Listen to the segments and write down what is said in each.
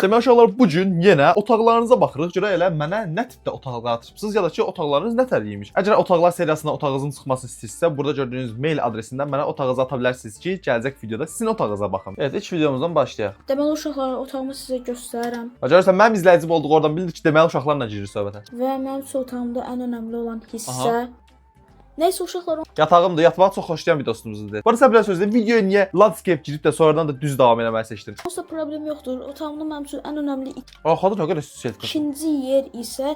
Demək uşaqlar, bu gün yenə otaqlarınıza baxırıq. Görə elə mənə nə tipdə otaqlar atırsınız ya da ki, otaqlarınız nə tərliymiş. Əgər otaqlar seriyasında otağınızın çıxmasını istəyirsinizsə, burada gördüyünüz mail adresindən mənə otağınızı ata bilərsiniz ki, gələcək videoda sizin otağınıza baxım. Evet, ilk videomuzdan başlayaq. Deməli uşaqlar, otağımı sizə göstərirəm. Görürsən, mənim izləyicim olduğu oradan bildik ki, deməli uşaqlarla girir söhbətə. Və mənim üçün otağımda ən önəmli olan hissə. Nəysə uşaqlar, Yatağımdır, yatmağı çox xoşlayan bir dostumuzdur. Bu arada sən bilən sözlə videoya niyə landscape girib də sonradan da düz davam eləməyi seçdin? Olsa problem yoxdur. Otağımda mənim üçün ən önəmli Xodun o qədər süsət. ikinci yer isə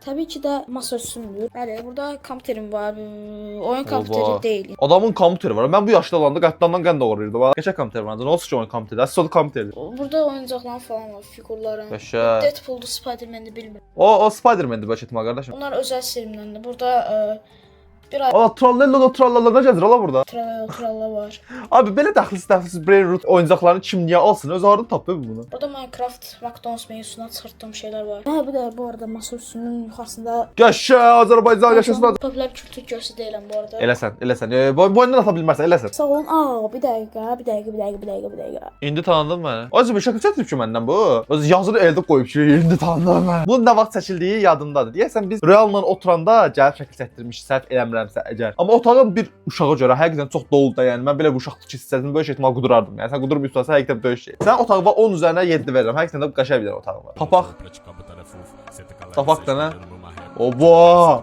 təbii ki də masa üstündür. Bəli, burada kompüterim var. Oyun kompüteri deyil. Adamın kompüteri var. Mən bu yaşda olanda qətdandan qən doğrayırdım. Qəşəng kompüter var. Nə olsun ki oyun kompüteri? Əsas o kompüterdir. Burada oyuncaqlar falan var, figurların. Qəşəng. Deadpool'du, Spider-Man-də bilmirəm. O Spider-Man-dir bəlkə etmə qardaşım. Onlar özəl serimdəndir. Burada bir ay Trallella gəzir ala burada. tralla var. Abi belə dəxlisiz brain root oyuncaqlarını kim niyə alsın? Öz hardan tapdı bunu? Burada Minecraft McDonald's menüsünə çıxartdığım şeylər var. Hə, bir də bu arada masa üstünün yuxarısında Qəşəng Azərbaycan yaşasın. popülər kültür göstərici deyiləm bu arada. Eləsən. Boynundan ata bilmərsən, eləsən. Sağ olun. Bir dəqiqə. İndi tanıdın məni. Acı bir şəkil çəkib ki məndən bu. Öz yazını əldə qoyub ki, indi tanıdın məni. Bunun nə vaxt çəkildiyi yadımdadır. Deyəsən biz Real'la oturanda gəlib şəkil çəkdirmişik, səhv eləmirəmsə əgər. Amma otağın bir uşağa görə həqiqətən çox doludur da, yəni mən belə bu uşaqlıq hissəsini böyük ehtimal qudurardım. Yəni sən qudurmursansa həqiqətən böyük şey. Sən otağıma 10 üzərinə 7 verirəm. Həqiqətən də qəşəng bir otağım var. Tapaq da nə? Oba!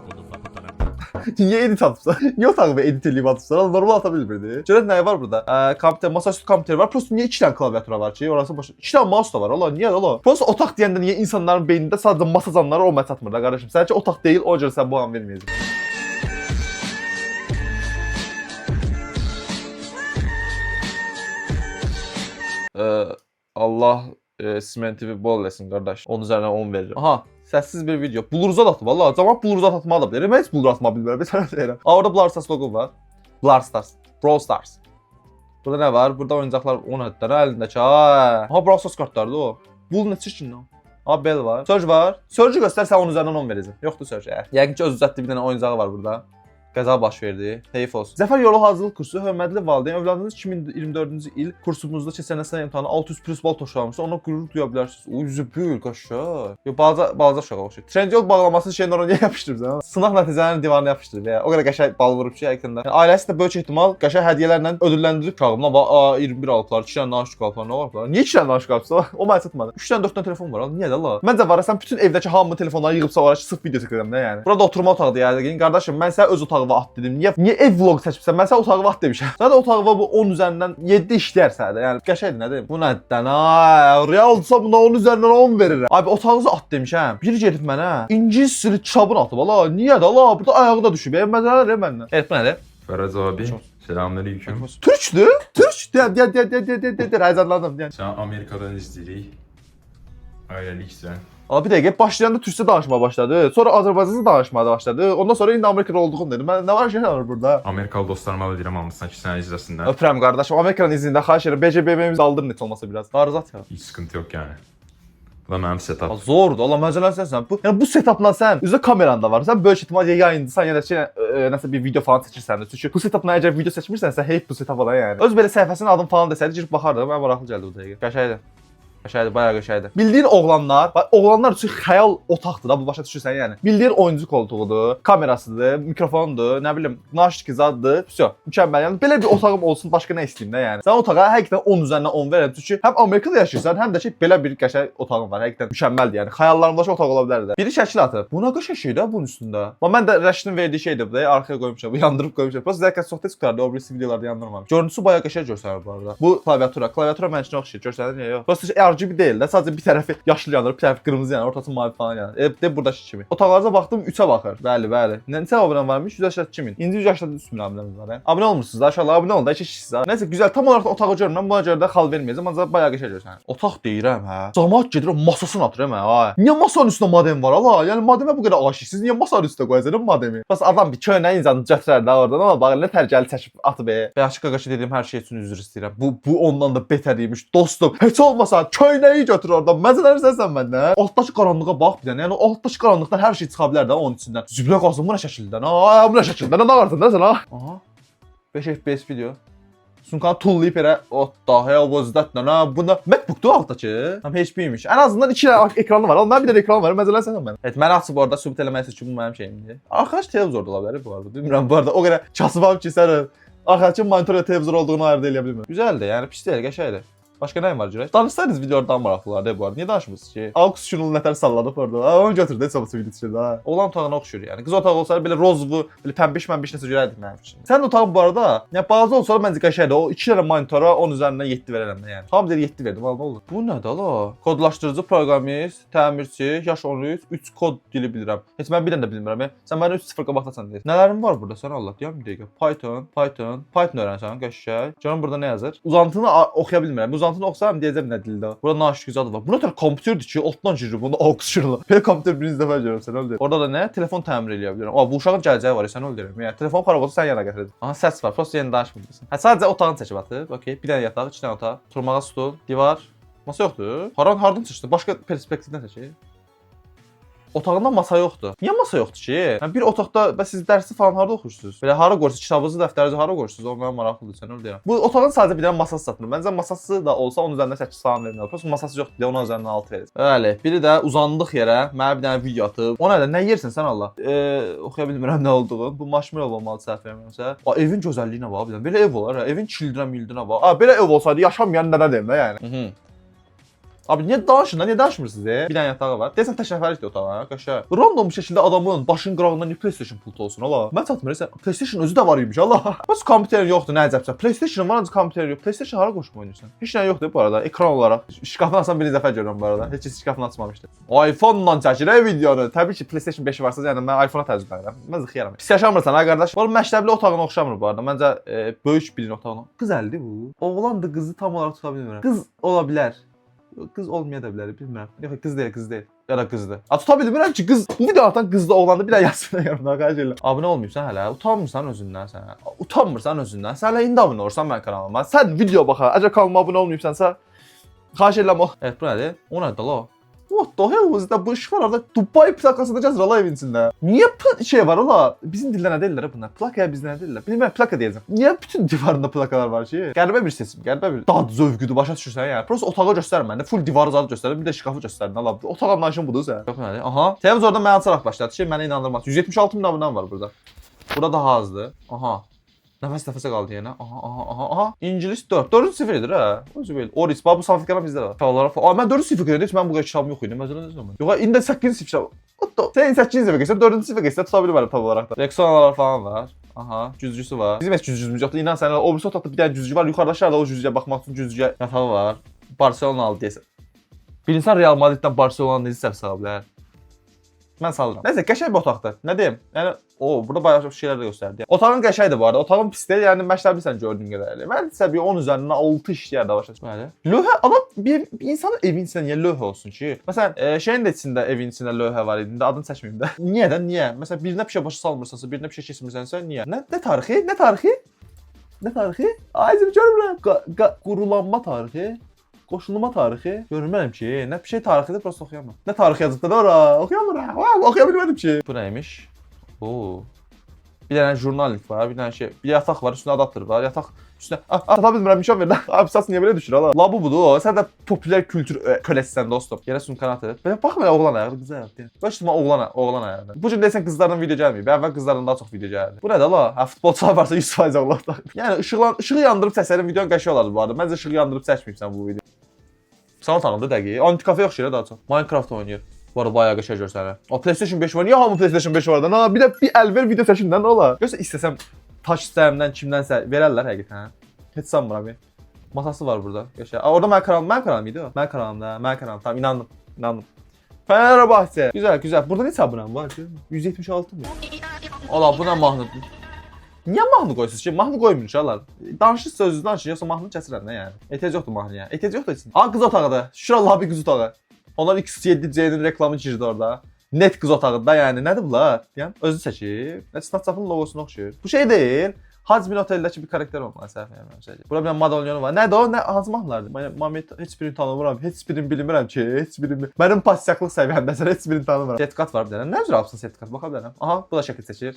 Niyə edit atıbsan? Niyə otağımı edit eləyib atıbsan? Normal ata bilmirdi. Görək nə var burada? Kompüter, masaüstü kompüter var. Prosta niyə 2 dənə klaviatura var ki? Orası başa. 2 dənə mouse da var. Allah, niyə Allah? Prosta otaq deyəndə niyə insanların beynində sadəcə masa canları olmaya çatmır da qardaşım? Səncə otaq deyil, o görə sən bu an verməyəcəksən. Allah simentivi bol eləsin qardaş. 10 üzərinə 10 verirəm. Aha, səssiz bir video. Bluruzat atdı valla. Cəmaət bluruzat atmağı da bilir. Mən heç blur atmağı bilmirəm. Bir sənə deyirəm. Orada Brawl Stars loqo var. Brawl Stars. Burada nə var? Burada oyuncaqlar 10 əddən əlindəki. Ha, Brawl Stars kartlardır o. Bu nə çirkindir? Ha, bel var. Surge var. Surge göstər, sən 10 üzərindən 10 verəcəm. Yoxdur Surge. Yəqin ki, öz düzəltdiyi bir dənə oyuncağı var burada. Qəza baş verdi. Heyf olsun. Zəfər yolu hazırlıq kursu, hörmətli valideyn, övladınız 2024-cü il kursumuzda keçən sənaye imtahanı 600+ bal toplamışsa, ona qürur duya bilərsiniz. O yüzübül qaşa. Yo, balaca uşaq oxşur. Trend yol bağlamasını şeyin oraya niyə yapışdırırsan? Sınaq nəticələrini divarına yapışdırıb ya. O qədər qəşəng bal vurub ki, həqiqətən də. Yəni, ailəsi də böyük ehtimal qəşəng hədiyyələrlə ödülləndirib uşağımla. 21 alıblar, 2 dənə naşıq alıblar, nə var? Niyə 2 dənə naşıq alıbsa? O mənə çatmadı. 3 dənə 4 dənə telefon var. Niyə də la? Məncə var, sən bütün evdəki hamı telefonları yığıb salara ki, sırf video çəkirəm də yəni. Burada oturma otağıdır yəni. Qardaşım, mən sənə öz otağıma at dedim. Niyə ev vlog seçibsən? Mən sənə otağı vaxt demişəm. Sən də otağıma bu 10 üzərindən 7 işləyər sənə də. Yəni qəşəngdir, nə deyim? Bu nədən? Realsa buna 10 üzərindən 10 verirəm. Abi otağınızı at demişəm. Bir gedib mənə İngilis dili kitabını atıb. Valla niyə də la? Burada ayağı da düşüb. Məzələr məndən. Evet, bu nədir? Fəraz abi, selamünaleyküm. Türkdür? Türk. Deyər, həzərladım. Sən Amerikadan izləyirik. Ailəliksən. Amma bir dəqiqə başlayanda türkcə danışmağa başladı. Sonra Azərbaycanca danışmağa başladı. Ondan sonra indi Amerikada olduğunu dedim. Mən nə var şey var burada? Amerikalı dostlarıma da deyirəm hamısına ki, sən izləsinlər. Öpürəm qardaşım. Amerikanın iznində xahiş edirəm. BCBM-miz aldırın heç olmasa biraz. Qarızat ya. Heç sıkıntı yox yəni. Bu da mənim setup. Zordur. Allah məzələn sən. Yəni bu setupla sən üzə kameran da var. Sən böyük ehtimal yayındısan ya da nəsə bir video falan seçirsən də. Çünki bu setupla əgər video seçmirsənsə heyf bu setup ala yəni. Öz belə səhifəsinin adını falan desəydi girib baxardım. Mən maraqlı gəldi bu dəqiqə. Qəşəngdir. Qəşəngdir, bayağı qəşəngdir. Bildiyin oğlanlar üçün xəyal otaqdır da bu başa düşürsən yəni. Bildiyin oyuncu koltuğudur, kamerasıdır, mikrofondur, nə bilim, naşik zaddır. Vəsə, mükəmməl. Yəni belə bir otağım olsun, başqa nə istəyim də yəni. Sən otağa həqiqətən 10 üzərindən 10 verirəm. Çünki həm Amerikada yaşayırsan, həm də ki belə bir qəşəng otağın var. Həqiqətən mükəmməldir yəni. Xəyallarımdakı otaq ola bilər də. Biri şəkil atıb. Bu nə qəşəng şeydir bunun üstündə. Mən də Rəşidin verdiyi şeydir bu da. Arxaya qoymuşam, yandırıb qoymuşam. Prosta zərkət soxtə çıxardı, o birisi videolarda yandırmamış. Görüntüsü bayağı qəşəng göstərir bu arada. Bu klaviatura mənə çox oxşayır. Göstərir niyə yox? Prosta RGB deyil də, sadəcə bir tərəfi yaşlı yanır, bir tərəfi qırmızı yanır, ortası mavi falan yanır. De buradakı kimi. Otaqlarınıza baxdım 3-ə baxır. Bəli. Neçə abunəm varmış? 182.000. İndi 183.000 abunəmiz var. Abunə olmursunuz da, aşağıda abunə olun da, iki kişisiniz ha. Nəysə güzel, tam olaraq da otağı görmürəm, buna görə də xal verməyəcəm, ancaq bayağı qəşəng görürsən. Otaq deyirəm hə. Camaat gedir masasını atır ha. Niyə masanın üstündə modem var ala? Yəni modemə bu qədər aşiqsiz, niyə masanın üstündə qoyacaqsınız modemi? Bəs adam bir köynə insanı gətirər də oradan, amma bax nə tərcəli çəkib atıb. Və açıq qaqaşı dediyim hər şey üçün üzr istəyirəm. Bu ondan da betər imiş dostum. Heç olmasa köynəyi götür oradan. Məzələnirsən məndən. Altdakı qaranlığa bax bir dənə. Yəni altdakı qaranlıqdan hər şey çıxa bilər də onun içindən. Ziblə qazın bu nə şəkildən? Bu nə şəkildən? Nə qartın da sən ha? Aha. 5 FPS video. Sumkanı tullayıb elə what the hell was that lan? Bu nə MacBook-dur altdakı. Tam HP-ymiş. Ən azından 2 dənə ekranı var. Oğlum mən bir dənə ekran var. Məzələn sən mən. Evet, mən açıb orada sübut eləmək üçün bu mənim şeyimdir. Arkadaş televizor da ola bilər bu arada. Bilmirəm bu arada. O qədər kasıbam ki, sən arkadaşın monitör və televizor olduğunu ayırd eləyə bilmirəm. Gözəldir, yəni pis deyil, qəşəngdir. Başqa nəyim var görək? Danışsaydınız videolardan maraqlılardı bu arada. Niyə danışmırsınız ki? Aux şunun nətər salladıq orada. Onu götürdü, heç olmasa video çıxırdı ha. Oğlan otağına oxşur yəni. Qız otağı olsaydı belə rozvu, belə pəmbiş nəsə görərdik mənim üçün. Sən otağın bu arada, yəni bazı olsa məncə qəşəngdir. O 2 dənə monitora 10 üzərindən 7 verərəm də yəni. Tam deyir 7 verdim, vallahi olur. Bu nədir la? Kodlaşdırıcı, proqramist, təmirçi, yaş 13, 3 kod dili bilirəm. Heç mən bir dənə də bilmirəm. Sən mənə 3-0 qabaqdasan deyirsən. Nələrim var burada sən Allah deyəm bir dəqiqə. Python öyrənsən, qəşəng. Görün burada nə yazır? Uzantını oxuya bilmirəm. Uzantını oxusam deyəcəm nə dildə. Burada naşiq adı var. Buna tər kompüterdir ki, altdan girir bunda aux şurla. Belə kompüter birinci dəfə görürəm sən öldür. Orada da nə? Telefon təmir eləyə bilirəm. Bu uşağın gələcəyi var, sən öldürürəm. Yəni telefon xarab olsa sən yana gətirəcəksən. Aha, səs var. Prosta yeni danışmırsan. Hə, sadəcə otağını çəkib atıb. Okay. Bir dənə yataq, 2 dənə otaq, oturmağa stol, divar. Masa yoxdur. Hardan çıxdı? Başqa perspektivdən çəkək. Otağında masa yoxdur. Niyə masa yoxdur ki? Yəni bir otaqda bəs siz dərsi falan harda oxuyursunuz? Belə hara qoyursunuz? Kitabınızı, dəftərinizi hara qoyursunuz? O mənim maraqlıdır, sən öyle deyirəm. Bu otağın sadəcə bir dənə masası satılır. Məncə masası da olsa onun üzərindən 8 falan verməli. Prosta masası yoxdur deyə onun üzərindən 6 verir. Bəli, biri də uzandıq yerə, mənə bir dənə video atıb. O nədir? Nə yersən sən Allah? Oxuya bilmirəm nə olduğunu. Bu marshmallow olmalı səhv vermirəmsə. Evin gözəlliyinə bax bir dənə. Belə ev olar ha. Evin çildinə bax. Belə ev olsaydı yaşamayan nədə deyim də yəni. Abi niyə danışmırsınız? Bir dənə yatağı var. Deyəsən təşəkkürlükdür otağa, qəşəng. Random bir şəkildə adamın başın qırağında niyə PlayStation pultu olsun Allah? Mən çatmırsan. PlayStation özü də var imiş Allah. Bəs kompüterin yoxdur, nə əcəbsə. PlayStation var ancaq kompüter yox. PlayStation hara qoşub oynayırsan? Heç nə yoxdur bu arada. Ekran olaraq. Şkafını açsam birinci dəfə görürəm bu arada. Heç şkafını açmamışdı. iPhone-la çəkir videonu. Təbii ki PlayStation 5 varsa yəni mən iPhone-a təcrübə edirəm. Mən zıxıyaram. Pis yaşamırsan ha qardaş. Bu məktəbli otağına oxşamır bu arada. Məncə böyük birinin otağına. Qız əldir bu. Oğlan da qızı tam olaraq tuta bilmirəm. Qız ola bilər. Qız olmaya da bilər, bilmirəm. Yox, qız deyil. Ya da qızdır. Tuta bilmirəm ki, qız bu videodan qızda oğlandı bir də yazsın yanına xahiş edirəm. Abunə olmayıbsan hələ, utanmırsan özündən sən. Utanmırsan özündən. Sən hələ indi abunə olursan mənim kanalıma. Sən video baxa, əgər kanalıma abunə olmayıbsansa xahiş edirəm o. Evet, bu nədir? O nədir la? What the hell was that? Bu iş var orada Dubai plakasında yazır evin içində. Niyə şey var ola? Bizim dildə nə deyirlər bunlar? Plakaya bizdə nə deyirlər? Bilmirəm, plaka deyəcəm. Niyə bütün divarında plakalar var ki? Qəribə bir seçim, qəribə bir dad zövqüdür, başa düşürsən yəni. Prosta otağı göstərmə, full divarı zadı göstərir, bir də şkafı göstərir. Allah, otaq anlayışın budur sən. Yox nədir? Aha. Televizorda mən açaraq başladı ki, mənə inandırmaz. 176 min abunəm var burada. Burada daha azdır. Aha. Nəfəsə qaldı yenə. Aha. İngilis 4. 4-cü sifirdir ha. Oris, bu sanfikalar bizdə var. Şallara falan. Mən 4-cü sifir qeyrəm, heç mən bu qədər kitabım yox idi. Məsələn, nə zaman? Yox, indi 8-ci sifir. Sən 8-ci sifir qeyrəm, 4-cü sifir qeyrəm, tuta bilmərəm tam olaraq da. Rexonalar falan var. Aha, güzgüsü var. Bizim heç güzgümüz yoxdur. İnan sənə o birisi otaqda bir dənə güzgü var. Yuxarıda aşağıda o güzgüyə baxmaq üçün güzgüyə yatağı var. Barselonalı deyəsən. Bir insan Real Madriddən Barselona necə səhv sala bilər? Mən salıram. Nəsə, qəşəng bir otaqdır. Nə deyim? Yəni, burada bayağı çox şeylər də göstərdi. Otağın qəşəngdir bu arada. Otağın pis deyil, yəni məktəblisən gördüyün qədərilə. Mən isə bir 10 üzərindən 6 işləyər də başa düşməli. Lövhə, adam bir insanın evin içində niyə lövhə olsun ki? Məsələn, şeyin də içində, evin içində lövhə var idi. Adını çəkməyim də. Niyə də? Niyə? Məsələn, birinə bir şey başa salmırsansa, birinə bir şey keçmirsənsə, niyə? Nə tarixi? Nə tarixi? Nə tarixi? Ayzım görmürəm. Qurulanma tarixi. Qoşulma tarixi görmürəm ki, nə bir şey tarixidir, prosta oxuyamam. Nə tarix yazıbdı da ora? Oxuyamıram. Oxuya bilmədim ki. Bu nəymiş? Oo. Bir dənə jurnallik var, bir dənə şey, bir yataq var, üstünə adapter var. Yataq üstünə. Tapa bilmirəm, nişan ver. Abi səs niyə belə düşür ala? La budur. Sən də popülər kültür köləsisən dostum. Yerə sumkanı atır. Belə baxma oğlan ayağı, qız ayağı. Bax şimdi oğlan ayağı. Bu gün desən qızlardan video gəlməyib. Əvvəl qızlardan daha çox video gəldi. Bu nədir la? Futbolçular varsa 100% oğlanlar. Yəni işığı yandırıb səslərin videon qəşəng olardı bu arada. Məncə işığı yandırıb çəkməyibsən bu video. Sana tanındı dəqiq. Antikafe yaxşı daha çox. Minecraft oynayır. Bu arada bayağı qəşəng görsənir. O PlayStation 5 var. Niyə hamı PlayStation 5 var da? Bir də bir əlver video çəkindən nə olar? Görsə istəsəm touch sistemdən kimdənsə verərlər həqiqətən. Heç sanmıram. Masası var burada. Qəşəng. Orada mənim kanalım idi o. Mənim kanalım. Tamam, inandım. Fenerbahçe. Güzel. Burada neçə abunəm var ki? 176 mı? Ola, bu nə mahnıdır? Niyə mahnı qoyursunuz ki? Mahnı qoymuyor uşaqlar. Danışır sözünü danışır, yoxsa mahnını kəsirəm nə yəni? Ehtiyac yoxdur mahnıya. Ehtiyac yoxdur için. Qız otağıdır. Şükür Allah bir qız otağı. Onlar X7C'nin reklamı girdi orada. Net qız otağında yəni nədir bunlar? Yəni özü çəkib. Snapchat'ın logosuna oxşuyur. Bu şey deyil. Hacmin oteldəki bir karakter olmalı səhv eləmirəm. Burada bir madalyonu var. Nədir o? Nə hansı mahnılardır? Mənim heç birini tanımıram. Heç birini bilmirəm ki, heç birini. Mənim pasiyaklıq səviyyəmdəsən heç birini tanımıram. Sertifikat var bir dənə. Nə üzrə alırsan sertifikat? Baxa bilərəm. Aha, bu da şəkil çəkir.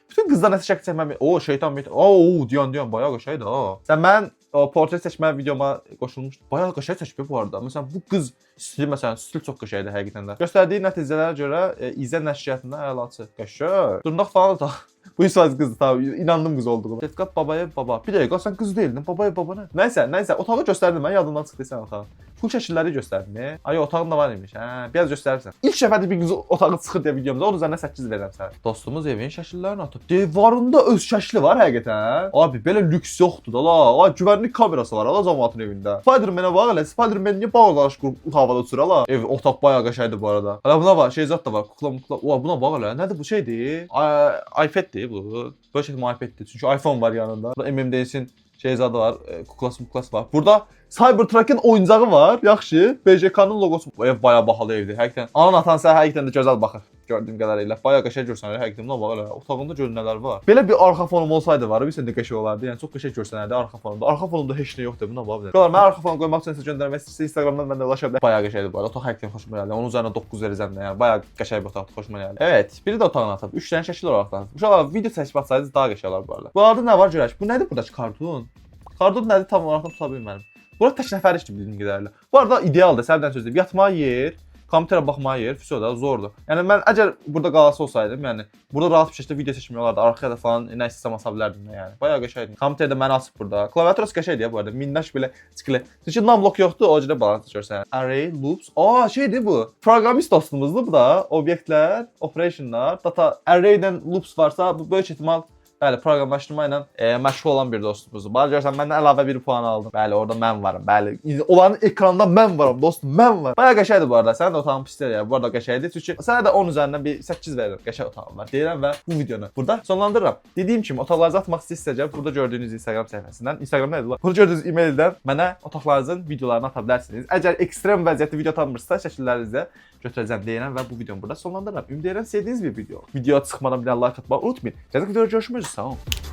Bütün qızlar nəsə şəkil çəkməm. O şeytan met. Oo, diyan bayağı qəşəngdir ha. Sən mən o portret seçmə videoma qoşulmuşdu. Bayağı qəşəng seçib bu arada. Məsələn bu qız stili məsələn stil çox qəşəngdir həqiqətən də. Göstərdiyi nəticələrə görə izə nəşriyyatında əlaçı. Qəşəng. Dırnaq falan da. Bu isaz qızdı tabii. İnandım qız olduğuna. Setqat Babayev baba. Bir dəqiqə sən qız deyildin. Babayev baba nə? Nəysə, otağı göstərdim mən yadımdan çıxdı sən otağı. Full şəkilləri göstərdim. Ay otağın da var imiş. Hə, biraz göstərirsən. İlk dəfədir bir qız otağı çıxır deyə videomuzda. Onun üzərinə 8 verirəm sənə. Dostumuz evin şəkillərini atıb. Divarında öz şəkli var həqiqətən. Abi belə lüks yoxdur da la. Ay güvənlik kamerası var ala zamanın evində. Spider-Man-ə bax elə. Spider-Man niyə bağlaş qurub havada uçur ala? Ev otaq bayağı qəşəngdir bu arada. Hələ buna bax, şey zət də var. Kukla. Oha buna bax elə. Nədir bu şeydir? iPad-dir bu. Böyle şəkildə iPad-dir. Çünki iPhone var yanında. Burada MMD'sin şey zadı var. Kuklas var. Burada Cybertruck'ın oyuncağı var. Yaxşı. BJK-nın logosu. Bu ev bayağı bahalı evdir. Həqiqətən. Anan atan sən həqiqətən də gözəl baxır. Gördüyüm qədərilə. Bayağı qəşəng görsənir həqiqətən. Buna bax elə. Otağında gör nələr var. Belə bir arxa fonum olsaydı var, bilirsən də qəşəng olardı. Yəni çox qəşəng görsənərdi arxa fonumda. Arxa fonumda heç nə yoxdur. Buna bax. Qalar mən arxa fonu qoymaq üçün sizə göndərmək istəyirəm. Instagramdan məndə ulaşa bilər. Bayağı qəşəngdir bu arada. Otaq həqiqətən xoşuma gəldi. Onun üzərinə 9 verəcəm də. Yəni bayağı qəşəng bir otaqdır, xoşuma gəldi. Evet, biri də otağına atıb. 3 dənə şəkil olaraq da. Uşaqlar video çəkib atsaydınız daha qəşəng olar bu arada. Bu arada nə var görək? Bu nədir buradakı karton? Karton nədir tam olaraq tuta bilmirəm. Bura tək nəfər iş kimi bildiyim qədərilə. Bu arada idealdır, səbdən söz deyim. Yatmağa yer, kompüterə baxmağa yer, füso da zordur. Yəni mən əgər burada qalası olsaydım, yəni burada rahat bir şəkildə video seçmək olardı. Arxaya da falan nə istəsəm asa bilərdim də yəni. Bayağı qəşəngdir. Kompüterdə məni açıb burada. Klaviaturası qəşəngdir bu arada. Minnaş belə çıxılı. Çünki numlock yoxdur, o cürə balans görsən. Array, loops. Şeydir bu. Proqramist dostumuzdur bu da. Obyektlər, operationlar, data array-dən loops varsa bu böyük ehtimal bəli, proqramlaşdırma ilə məşğul olan bir dostumuzdur. Bax görsən məndən əlavə 1 puan aldım. Bəli, orada mən varım. Bəli, onların ekranda mən varam dostum, mən varım. Bayağı qəşəngdir bu arada. Sənin də otağın pis deyil ya. Bu arada qəşəngdir. Çünki sənə də 10 üzərindən bir 8 verirəm. Qəşəng otağım var. Deyirəm və bu videonu burada sonlandırıram. Dediyim kimi otaqlarınızı atmaq istəsəniz burada gördüyünüz Instagram səhifəsindən, Instagram nədir lan? Burada gördüyünüz e-maildən mənə otaqlarınızın videolarını ata bilərsiniz. Əgər ekstrem vəziyyətli video atanmırsa, şəkillərinizi götürəcəm deyirəm və bu videonu burada sonlandırıram. Ümid edirəm sevdiyiniz bir video. Videoya çıxmadan bir like atmağı unutmayın. Gələcək videoda görüşmək üzere. Sağ olun.